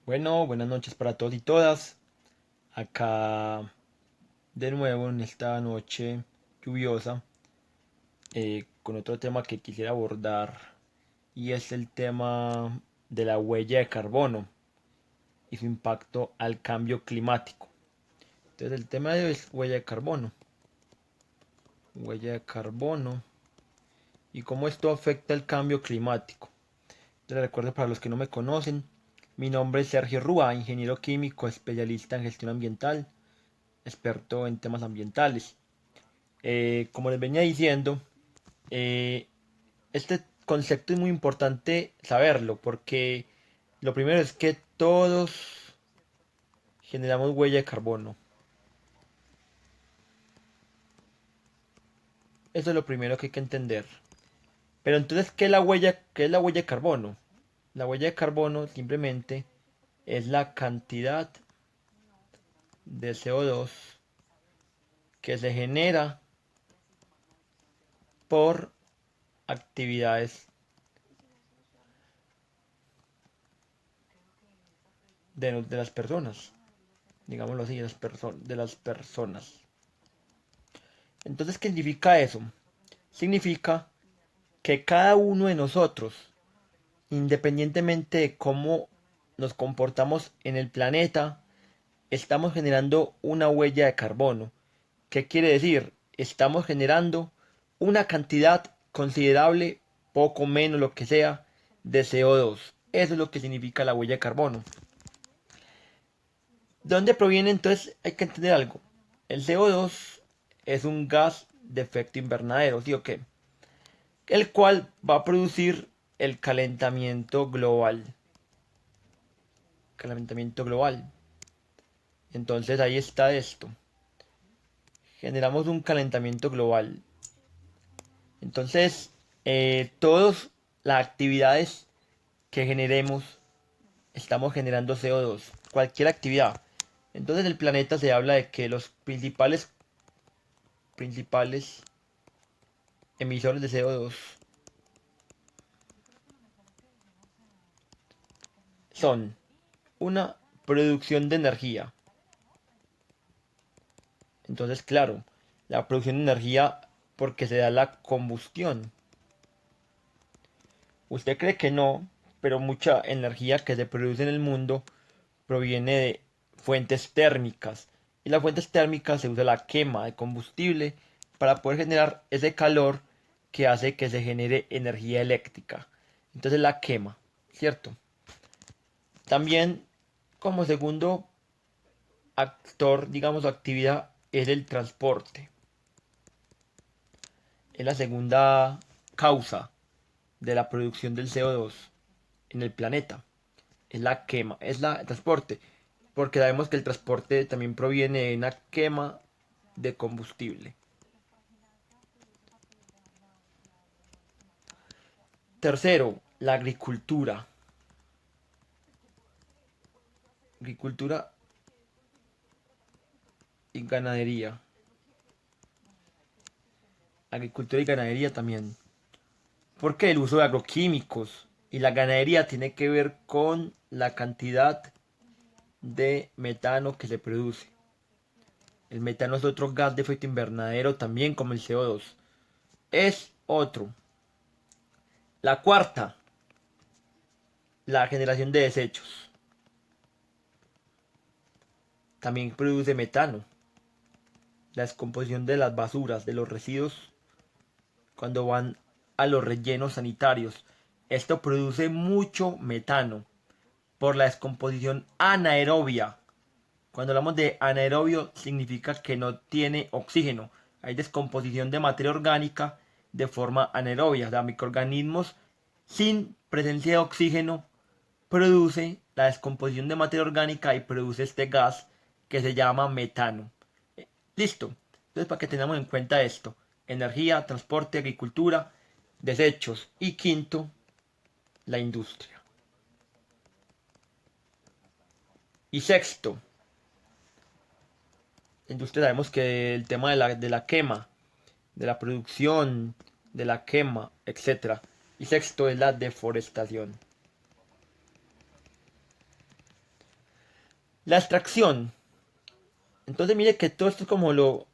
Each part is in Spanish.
Bueno, buenas noches para todos y todas. Acá de nuevo en esta noche lluviosa con otro tema que quisiera abordar y es el tema de la huella de carbono y su impacto al cambio climático. Entonces el tema de hoy es huella de carbono y cómo esto afecta el cambio climático. Les recuerdo para los que no me conocen, mi nombre es Sergio Rúa, ingeniero químico, especialista en gestión ambiental, experto en temas ambientales. Como les venía diciendo, eh, este concepto es muy importante saberlo porque lo primero es que todos generamos huella de carbono. Eso es lo primero que hay que entender. Pero entonces, ¿qué es la huella de carbono? La huella de carbono simplemente es la cantidad de CO2 que se genera por actividades de las personas. Digámoslo así, de las personas. Entonces, ¿qué significa eso? Significa que cada uno de nosotros, independientemente de cómo nos comportamos en el planeta, estamos generando una huella de carbono. ¿Qué quiere decir? Estamos generando una cantidad considerable, poco menos lo que sea, de CO2. Eso es lo que significa la huella de carbono. ¿De dónde proviene entonces? Hay que entender algo. El CO2 es un gas de efecto invernadero, ¿sí o qué? El cual va a producir el calentamiento global. Calentamiento global. Entonces ahí está esto. Generamos un calentamiento global. Entonces, todas las actividades que generemos, estamos generando CO2. Cualquier actividad. Entonces el planeta se habla de que los principales emisores de CO2 son una producción de energía. Entonces, claro, la producción de energía porque se da la combustión. Usted cree que no, pero mucha energía que se produce en el mundo proviene de fuentes térmicas. Y las fuentes térmicas se usa la quema de combustible para poder generar ese calor que hace que se genere energía eléctrica. Entonces la quema, ¿cierto? También como segundo actor, digamos, o actividad es el transporte. Es la segunda causa de la producción del CO2 en el planeta. Es la quema, el transporte. Porque sabemos que el transporte también proviene de una quema de combustible. Tercero, la agricultura. Agricultura y ganadería. Agricultura y ganadería también. Porque el uso de agroquímicos y la ganadería tiene que ver con la cantidad de metano que se produce. El metano es otro gas de efecto invernadero también como el CO2. Es otro. La cuarta, la generación de desechos. También produce metano. La descomposición de las basuras, de los residuos, cuando van a los rellenos sanitarios. Esto produce mucho metano por la descomposición anaerobia. Cuando hablamos de anaerobio significa que no tiene oxígeno. Hay descomposición de materia orgánica de forma anaerobia. O sea, microorganismos sin presencia de oxígeno produce la descomposición de materia orgánica y produce este gas que se llama metano. Listo. Entonces, para que tengamos en cuenta esto, energía, transporte, agricultura, desechos y quinto, la industria. Y sexto, la industria sabemos que el tema de la quema, de la producción, de la quema, etcétera. Y sexto es la deforestación. La extracción. Entonces mire que todo esto es como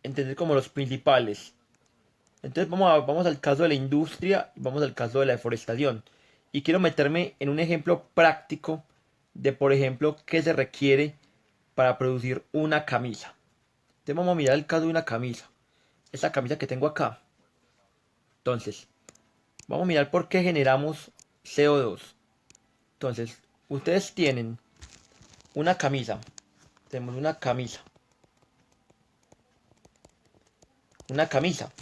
entender como los principales. Entonces vamos al caso de la industria y vamos al caso de la deforestación. Y quiero meterme en un ejemplo práctico de, por ejemplo, qué se requiere para producir una camisa. Entonces vamos a mirar el caso de una camisa. Esta camisa que tengo acá. Entonces, vamos a mirar por qué generamos CO2. Entonces, ustedes tienen una camisa. Tenemos una camisa. Una camisa.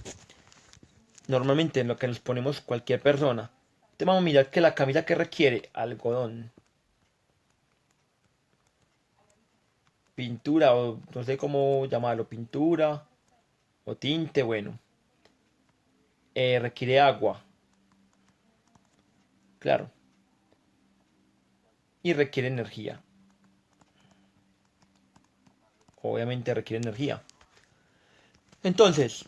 Normalmente en lo que nos ponemos cualquier persona. Entonces vamos a mirar que la camisa que requiere algodón, pintura o no sé cómo llamarlo, pintura o tinte, bueno, requiere agua, claro, y requiere energía. Obviamente requiere energía. Entonces,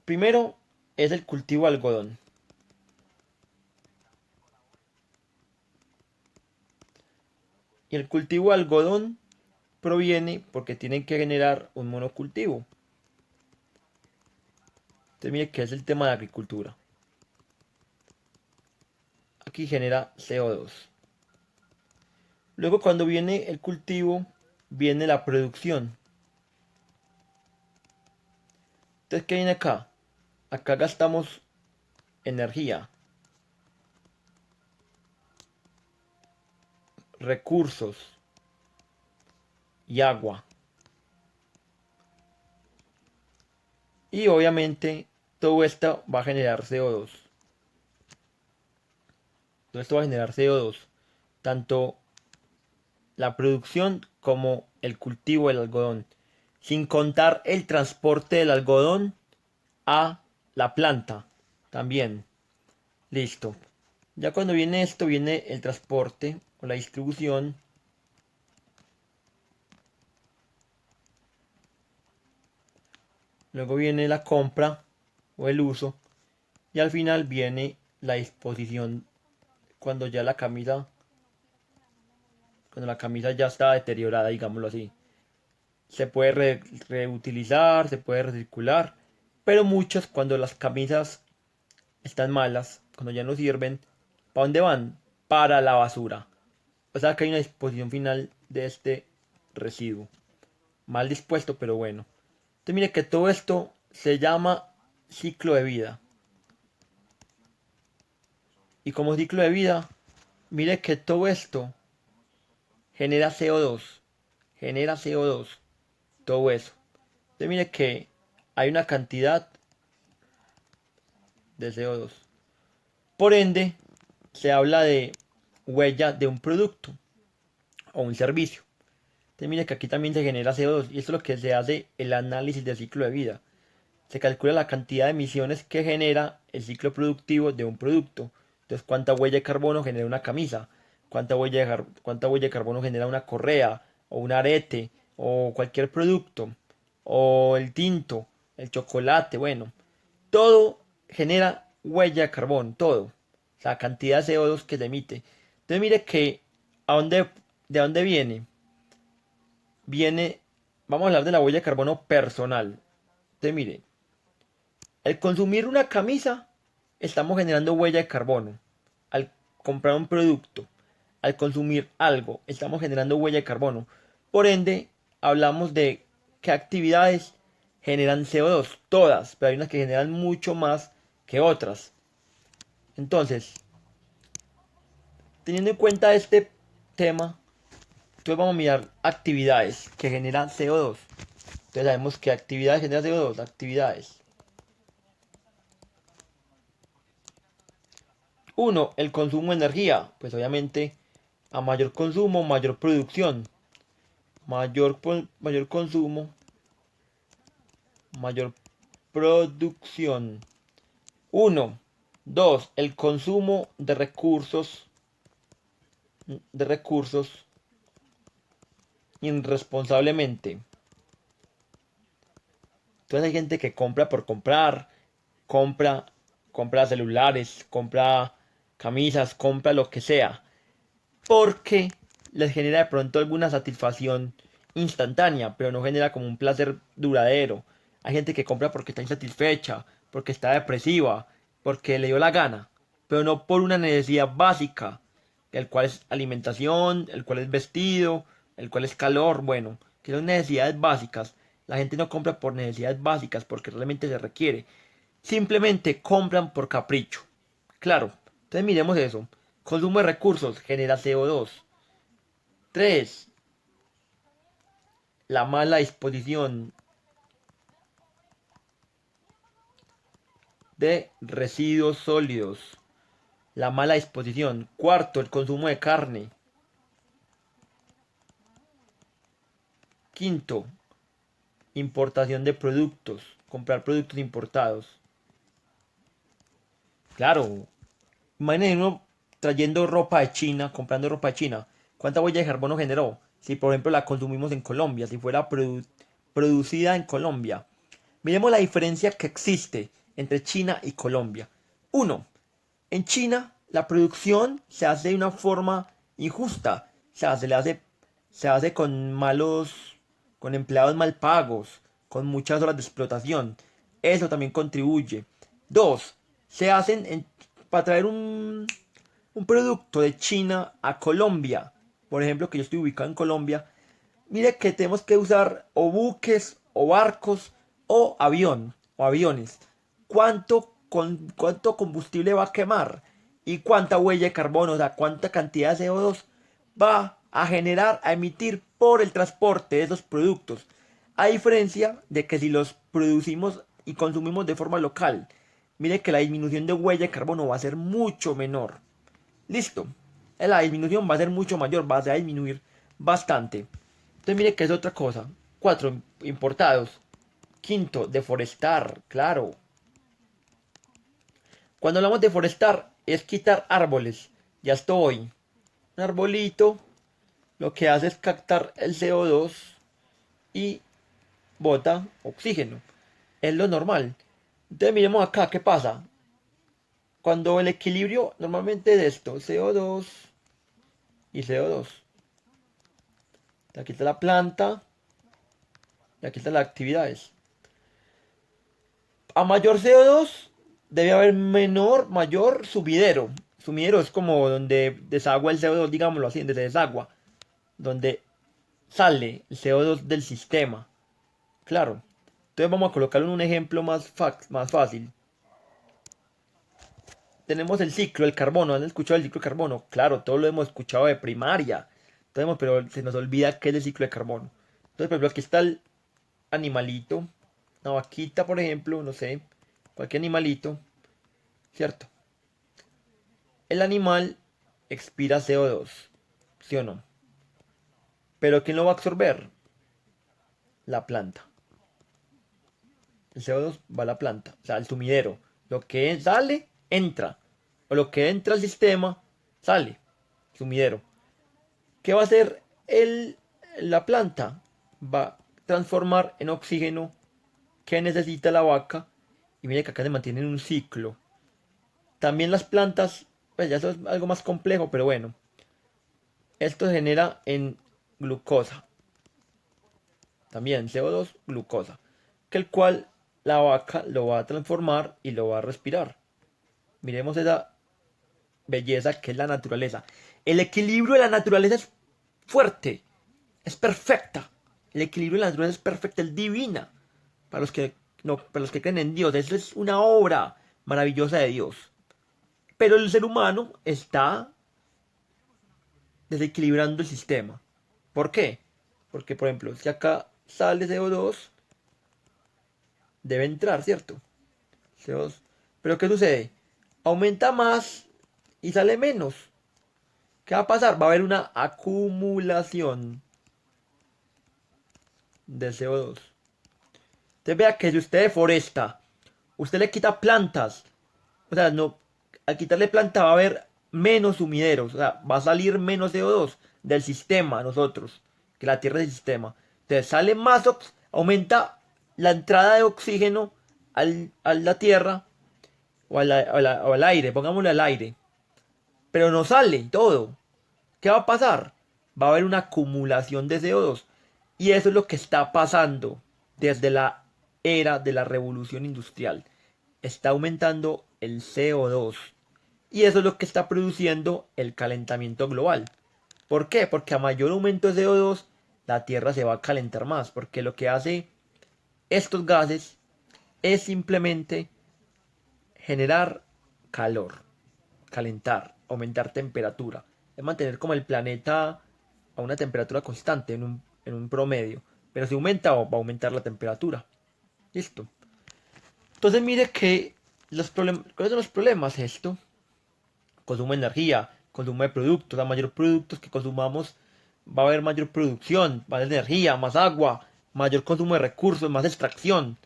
primero es el cultivo de algodón. Y el cultivo de algodón proviene porque tienen que generar un monocultivo. Entonces mire que es el tema de agricultura. Aquí genera CO2. Luego cuando viene el cultivo, viene la producción. Entonces, ¿qué viene acá? Acá gastamos energía, recursos y agua. Y obviamente todo esto va a generar CO2. Todo esto va a generar CO2. Tanto la producción como el cultivo del algodón. Sin contar el transporte del algodón a la planta. También. Listo. Ya cuando viene esto, viene el transporte o la distribución. Luego viene la compra o el uso. Y al final viene la disposición cuando ya cuando la camisa ya está deteriorada, digámoslo así. Se puede reutilizar, se puede recircular, pero muchas cuando las camisas están malas, cuando ya no sirven, ¿para dónde van? Para la basura. O sea que hay una disposición final de este residuo. Mal dispuesto, pero bueno. Entonces mire que todo esto se llama ciclo de vida. Y como ciclo de vida, mire que todo esto genera CO2. Genera CO2. Todo eso. Entonces mire que hay una cantidad de CO2. Por ende, se habla de huella de un producto o un servicio. Entonces mire que aquí también se genera CO2 y esto es lo que se hace el análisis del ciclo de vida. Se calcula la cantidad de emisiones que genera el ciclo productivo de un producto. Entonces, cuánta huella de carbono genera una camisa, cuánta huella de carbono genera una correa o un arete o cualquier producto o el tinto, el chocolate, bueno, todo genera huella de carbón, todo. O sea, cantidad de CO2 que se emite. Entonces mire que ¿a dónde, de dónde viene? Viene, vamos a hablar de la huella de carbono personal. Entonces mire, al consumir una camisa, estamos generando huella de carbono. Al comprar un producto, al consumir algo, estamos generando huella de carbono. Por ende, hablamos de qué actividades generan CO2. Todas, pero hay unas que generan mucho más que otras. Entonces, teniendo en cuenta este tema, entonces vamos a mirar actividades que generan CO2. Entonces sabemos que actividades generan CO2, actividades. Uno, el consumo de energía. Pues obviamente a mayor consumo, mayor producción. Mayor consumo, mayor producción. Uno. Dos, el consumo de recursos irresponsablemente. Entonces hay gente que compra por comprar, compra, compra celulares, compra camisas, compra lo que sea. Porque les genera de pronto alguna satisfacción instantánea, pero no genera como un placer duradero. Hay gente que compra porque está insatisfecha, porque está depresiva, porque le dio la gana, pero no por una necesidad básica, el cual es alimentación, el cual es vestido, el cual es calor, bueno, que son necesidades básicas. La gente no compra por necesidades básicas porque realmente se requiere. Simplemente compran por capricho. Claro, entonces miremos eso. Consumo de recursos genera CO2. 3. La mala disposición de residuos sólidos. La mala disposición. Cuarto, el consumo de carne. Quinto, importación de productos. Comprar productos importados. Claro, imagínense uno trayendo ropa de China, comprando ropa de China. ¿Cuánta huella de carbono generó? Si por ejemplo la consumimos en Colombia, si fuera producida en Colombia. Miremos la diferencia que existe entre China y Colombia. Uno, en China la producción se hace de una forma injusta. Se hace con con empleados mal pagos, con muchas horas de explotación. Eso también contribuye. Dos, se hacen para traer un producto de China a Colombia. Por ejemplo, que yo estoy ubicado en Colombia. Mire que tenemos que usar o buques o barcos o aviones. ¿Cuánto combustible va a quemar? ¿Y cuánta huella de carbono, o sea, cuánta cantidad de CO2 va a generar, a emitir por el transporte de esos productos? A diferencia de que si los producimos y consumimos de forma local, mire que la disminución de huella de carbono va a ser mucho menor. Listo. La disminución va a ser mucho mayor, va a disminuir bastante. Entonces mire que es otra cosa. 4. Importados. Quinto, deforestar, claro. Cuando hablamos de forestar es quitar árboles. Ya estoy. Un arbolito lo que hace es captar el CO2 y bota oxígeno. Es lo normal. Entonces miremos acá, ¿qué pasa? Cuando el equilibrio normalmente es esto, CO2 y CO2. Aquí está la planta y aquí están las actividades. A mayor CO2 debe haber mayor sumidero. Sumidero es como donde desagua el CO2, digámoslo así, donde se desagua. Donde sale el CO2 del sistema. Claro. Entonces vamos a colocarlo en un ejemplo más fácil. Tenemos el ciclo del carbono. ¿Han escuchado el ciclo de carbono? Claro, todo lo hemos escuchado de primaria. Entonces, pero se nos olvida qué es el ciclo de carbono. Entonces, por ejemplo, aquí está el animalito. Una vaquita, por ejemplo, no sé. Cualquier animalito. ¿Cierto? El animal expira CO2. ¿Sí o no? Pero ¿quién lo va a absorber? La planta. El CO2 va a la planta. O sea, al sumidero. Lo que sale, entra. O lo que entra al sistema, sale. Sumidero. ¿Qué va a hacer la planta? Va a transformar en oxígeno que necesita la vaca. Y mire que acá se mantiene en un ciclo. También las plantas, pues ya eso es algo más complejo, pero bueno. Esto se genera en glucosa. También CO2, glucosa. Que el cual la vaca lo va a transformar y lo va a respirar. Miremos esa belleza que es la naturaleza. El equilibrio de la naturaleza es fuerte, es perfecta. El equilibrio de la naturaleza es perfecta, es divina. Para los que no, para los que creen en Dios, eso es una obra maravillosa de Dios. Pero el ser humano está desequilibrando el sistema. ¿Por qué? Porque, por ejemplo, si acá sale CO2, debe entrar, ¿cierto? CO2. Pero ¿qué sucede? Aumenta más y sale menos. ¿Qué va a pasar? Va a haber una acumulación de CO2. Usted vea que si usted deforesta, usted le quita plantas, o sea, no, al quitarle planta va a haber menos sumideros, o sea, va a salir menos CO2 del sistema a nosotros, que la Tierra es el sistema. Entonces sale más, aumenta la entrada de oxígeno a la Tierra o al aire, pongámosle al aire. Pero no sale todo. ¿Qué va a pasar? va a haber una acumulación de CO2. Y eso es lo que está pasando desde la era de la revolución industrial. Está aumentando el CO2. Y eso es lo que está produciendo el calentamiento global. ¿Por qué? Porque a mayor aumento de CO2, la Tierra se va a calentar más. Porque lo que hace estos gases es simplemente generar calor, calentar, aumentar temperatura. Es mantener como el planeta a una temperatura constante, en un promedio. Pero si aumenta, va a aumentar la temperatura. Listo. Entonces mire que ¿cuáles son los problemas? Esto. Consumo de energía, consumo de productos. A mayor productos que consumamos, va a haber mayor producción, más energía, más agua, mayor consumo de recursos, más extracción.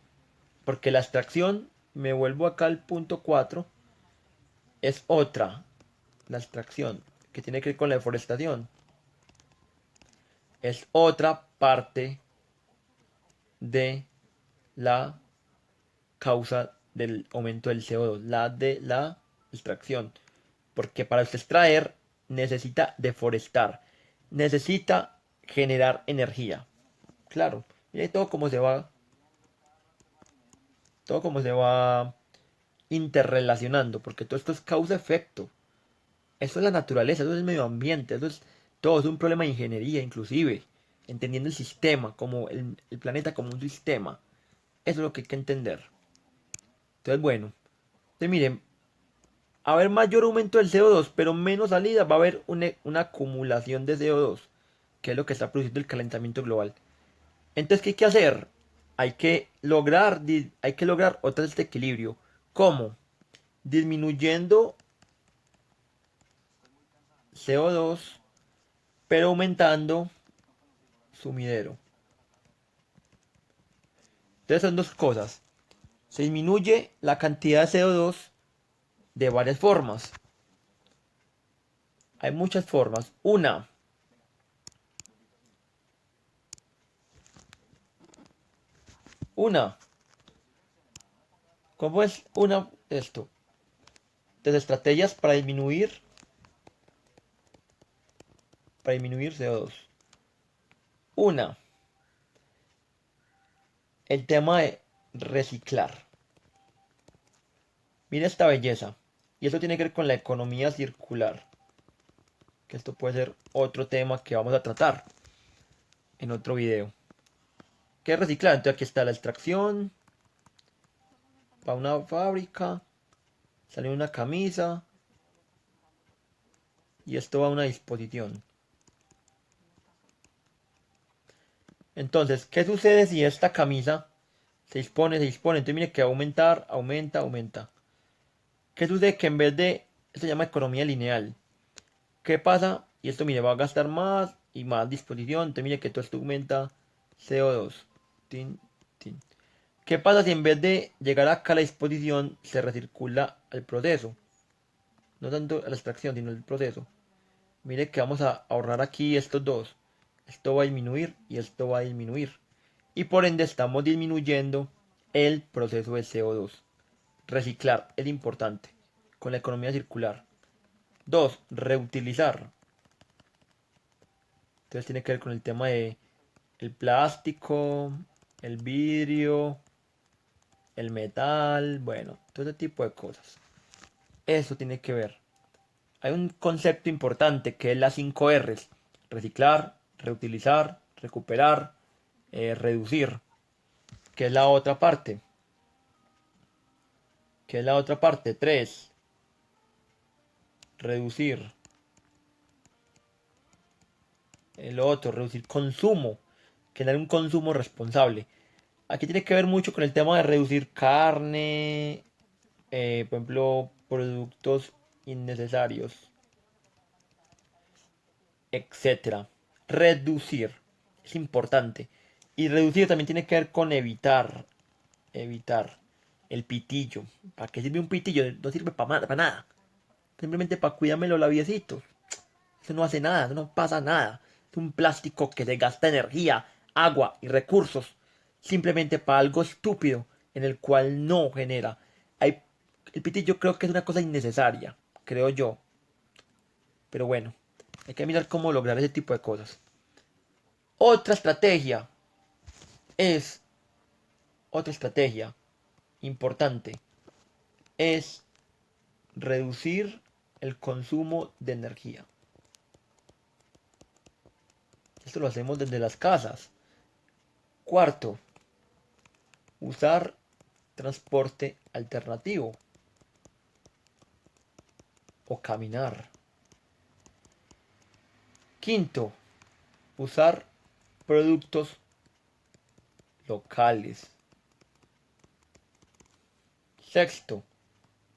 Porque la extracción, me vuelvo acá al punto 4, es otra. La extracción, que tiene que ver con la deforestación, es otra parte de la causa del aumento del CO2, la de la extracción. Porque para usted extraer necesita deforestar, necesita generar energía. Claro, mire todo como se va interrelacionando, porque todo esto es causa-efecto. Eso es la naturaleza, eso es el medio ambiente, eso es todo, es un problema de ingeniería inclusive, entendiendo el sistema, como el planeta como un sistema. Eso es lo que hay que entender. Entonces, bueno, entonces miren, a haber mayor aumento del CO2, pero menos salida, va a haber una acumulación de CO2, que es lo que está produciendo el calentamiento global. Entonces, ¿qué hay que hacer? Hay que lograr otra vez este equilibrio. ¿Cómo? Disminuyendo CO2, pero aumentando sumidero. Entonces son dos cosas. Se disminuye la cantidad de CO2 de varias formas. Hay muchas formas. Una. ¿Cómo es una esto? Entonces, estrategias para disminuir CO2. Una, el tema de reciclar. Mira esta belleza. Y esto tiene que ver con la economía circular. Que esto puede ser otro tema que vamos a tratar en otro video. ¿Qué es reciclar? Entonces aquí está la extracción. Para una fábrica. Sale una camisa. Y esto va a una disposición. Entonces, ¿qué sucede si esta camisa se dispone? Entonces mire que va a aumentar, aumenta, aumenta. ¿Qué sucede? Que en vez de... Esto se llama economía lineal. ¿Qué pasa? Y esto, mire, va a gastar más y más disposición. Entonces, mire que todo esto aumenta CO2. Tin, tin. ¿Qué pasa si en vez de llegar acá a la disposición se recircula al proceso? No tanto a la extracción, sino el proceso. Mire que vamos a ahorrar aquí estos dos. Esto va a disminuir y esto va a disminuir. Y por ende estamos disminuyendo el proceso de CO2. Reciclar es importante con la economía circular. 2. Reutilizar. Entonces tiene que ver con el tema de el plástico, el vidrio, el metal, bueno, todo ese tipo de cosas. Eso tiene que ver. Hay un concepto importante que es las 5 R's. Reciclar, reutilizar, recuperar, reducir. Que es la otra parte. Que es la otra parte. 3. Reducir. El otro, reducir consumo. Generar un consumo responsable. Aquí tiene que ver mucho con el tema de reducir carne, por ejemplo, productos innecesarios, etcétera. Reducir es importante. Y reducir también tiene que ver con evitar el pitillo. ¿Para qué sirve un pitillo? No sirve para nada. Simplemente para cuidarme los labiecitos. Eso no hace nada, eso no pasa nada. Es un plástico que se gasta energía, agua y recursos simplemente para algo estúpido en el cual no genera. El pitillo creo que es una cosa innecesaria, creo yo. Pero bueno. Hay que mirar cómo lograr ese tipo de cosas. Otra estrategia es, otra estrategia importante es reducir el consumo de energía. Esto lo hacemos desde las casas. Cuarto, usar transporte alternativo o caminar. Quinto, usar productos locales. Sexto,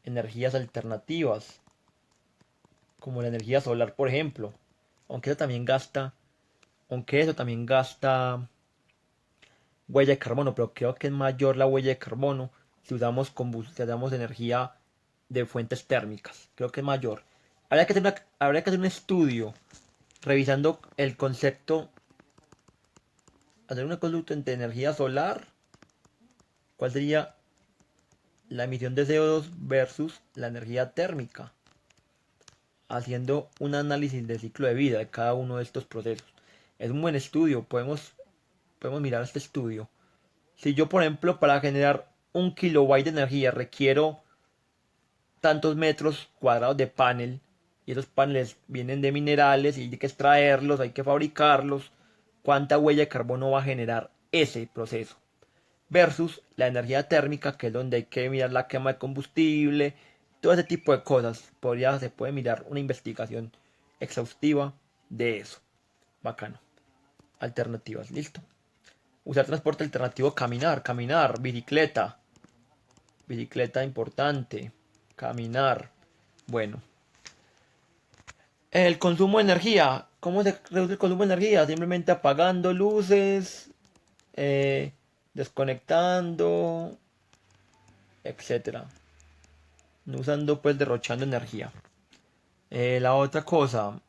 energías alternativas, como la energía solar, por ejemplo. Aunque eso también gasta, aunque eso también gasta huella de carbono, pero creo que es mayor la huella de carbono si usamos energía de fuentes térmicas. Creo que es mayor. Habría que hacer un estudio revisando el concepto, hacer un conducto entre energía solar, cuál sería la emisión de CO2 versus la energía térmica, haciendo un análisis del ciclo de vida de cada uno de estos procesos. Es un buen estudio, podemos mirar este estudio. Si yo, por ejemplo, para generar 1 kilobyte de energía requiero tantos metros cuadrados de panel, y esos paneles vienen de minerales y hay que extraerlos, hay que fabricarlos, ¿cuánta huella de carbono va a generar ese proceso? Versus la energía térmica, que es donde hay que mirar la quema de combustible, todo ese tipo de cosas. Se puede mirar una investigación exhaustiva de eso. Bacano. Alternativas, listo. Usar transporte alternativo, caminar, bicicleta importante, caminar. Bueno, el consumo de energía. ¿Cómo se reduce el consumo de energía? Simplemente apagando luces, eh, desconectando, etcétera. No usando, pues, derrochando energía. La otra cosa,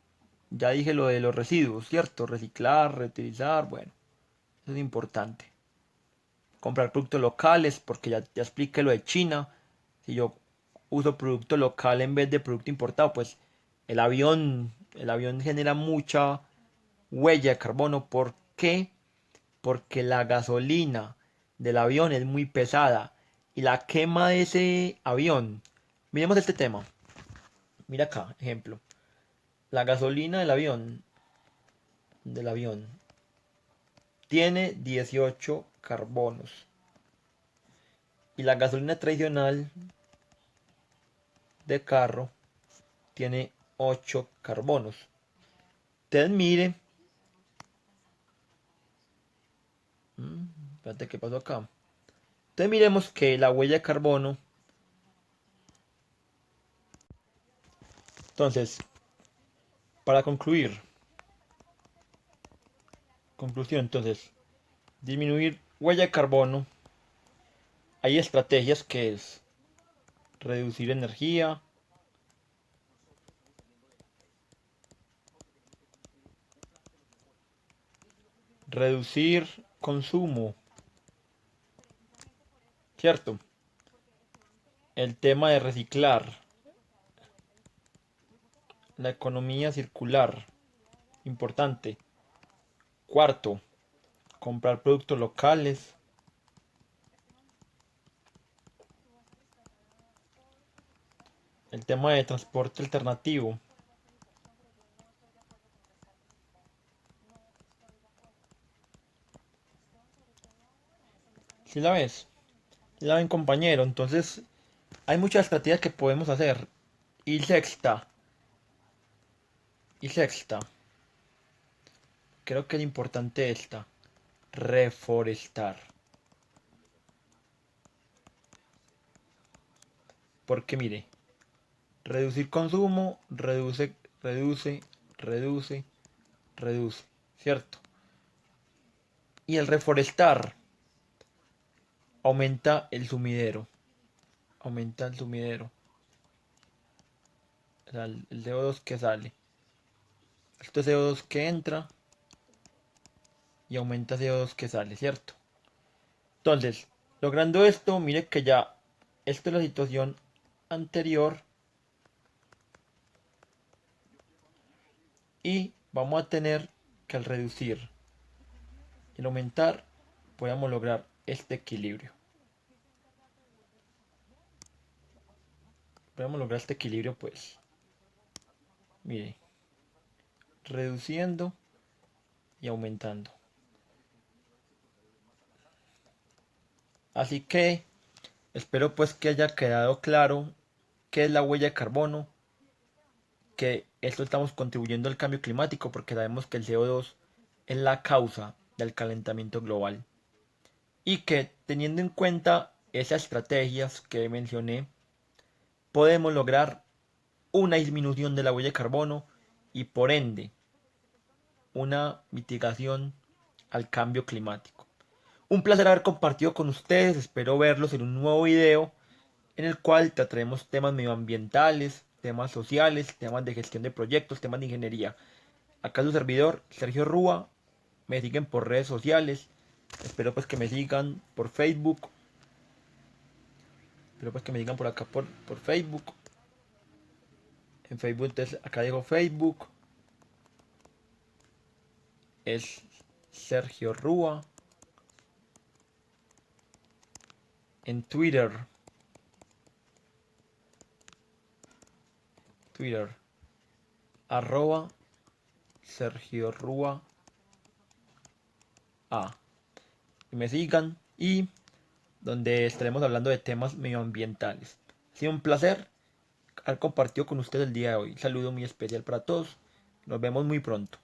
ya dije lo de los residuos, ¿cierto? Reciclar, reutilizar, bueno, eso es importante. Comprar productos locales, porque ya expliqué lo de China. Si yo uso producto local en vez de producto importado, pues el avión genera mucha huella de carbono. ¿Por qué? Porque la gasolina del avión es muy pesada y la quema de ese avión. Miremos este tema. Mira acá, ejemplo. La gasolina del avión tiene 18 carbonos y la gasolina tradicional de carro tiene 8 carbonos. Usted mire, espérate, ¿qué pasó acá? Entonces miremos que la huella de carbono. Entonces, para conclusión, entonces, disminuir huella de carbono. Hay estrategias que es reducir energía, reducir consumo, ¿cierto? El tema de reciclar, la economía circular, importante. Cuarto, comprar productos locales. El tema de transporte alternativo. ¿Sí la ves? ¿Sí la ven, compañero? Entonces, hay muchas estrategias que podemos hacer. Y sexta, creo que es importante esta, reforestar. Porque mire, reducir consumo, reduce, reduce, ¿cierto? Y el reforestar aumenta el sumidero, o sea, el CO2 que sale. Este CO2 que entra y aumenta CO2 que sale, ¿cierto? Entonces, logrando esto, mire que ya, esta es la situación anterior y vamos a tener que al reducir y al aumentar podamos lograr este equilibrio. Podemos lograr este equilibrio pues, mire, reduciendo y aumentando. Así que espero pues que haya quedado claro qué es la huella de carbono, que esto estamos contribuyendo al cambio climático porque sabemos que el CO2 es la causa del calentamiento global y que teniendo en cuenta esas estrategias que mencioné podemos lograr una disminución de la huella de carbono y por ende una mitigación al cambio climático. Un placer haber compartido con ustedes, espero verlos en un nuevo video en el cual trataremos temas medioambientales, temas sociales, temas de gestión de proyectos, temas de ingeniería. Acá su servidor, Sergio Rúa, me siguen por redes sociales, espero pues que me sigan por Facebook, espero pues que me sigan por acá por Facebook, en Facebook entonces acá digo Facebook, es Sergio Rúa, en Twitter, arroba Sergio Rúa A. Y me sigan y donde estaremos hablando de temas medioambientales. Ha sido un placer haber compartido con ustedes el día de hoy. Un saludo muy especial para todos. Nos vemos muy pronto.